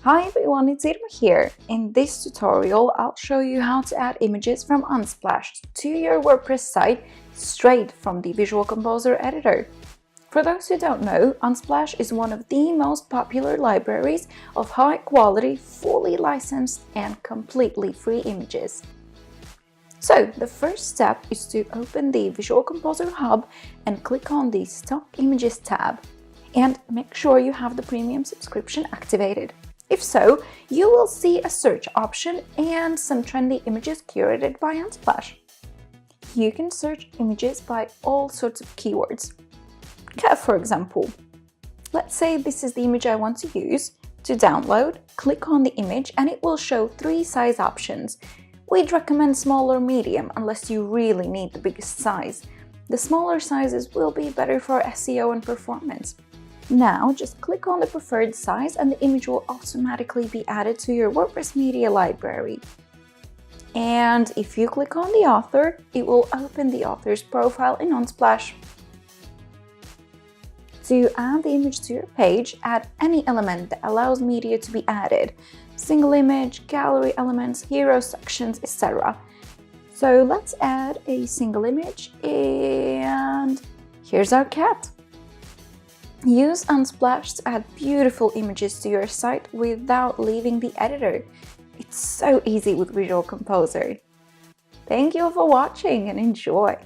Hi everyone, it's Irma here. In this tutorial, I'll show you how to add images from Unsplash to your WordPress site straight from the Visual Composer editor. For those who don't know, Unsplash is one of the most popular libraries of high quality, fully licensed and completely free images. So the first step is to open the Visual Composer Hub and click on the Stock Images tab. And make sure you have the premium subscription activated. If so, you will see a search option and some trendy images curated by Unsplash. You can search images by all sorts of keywords. Cat, for example. Let's say this is the image I want to use. To download, click on the image and it will show 3 size options. We'd recommend small or medium unless you really need the biggest size. The smaller sizes will be better for SEO and performance. Now just click on the preferred size and the image will automatically be added to your WordPress media library. And if you click on the author, it will open the author's profile in Unsplash. To add the image to your page, add any element that allows media to be added. Single image, gallery elements, hero sections, etc. So let's add a single image and here's our cat. Use Unsplash to add beautiful images to your site without leaving the editor. It's so easy with Visual Composer. Thank you for watching and enjoy!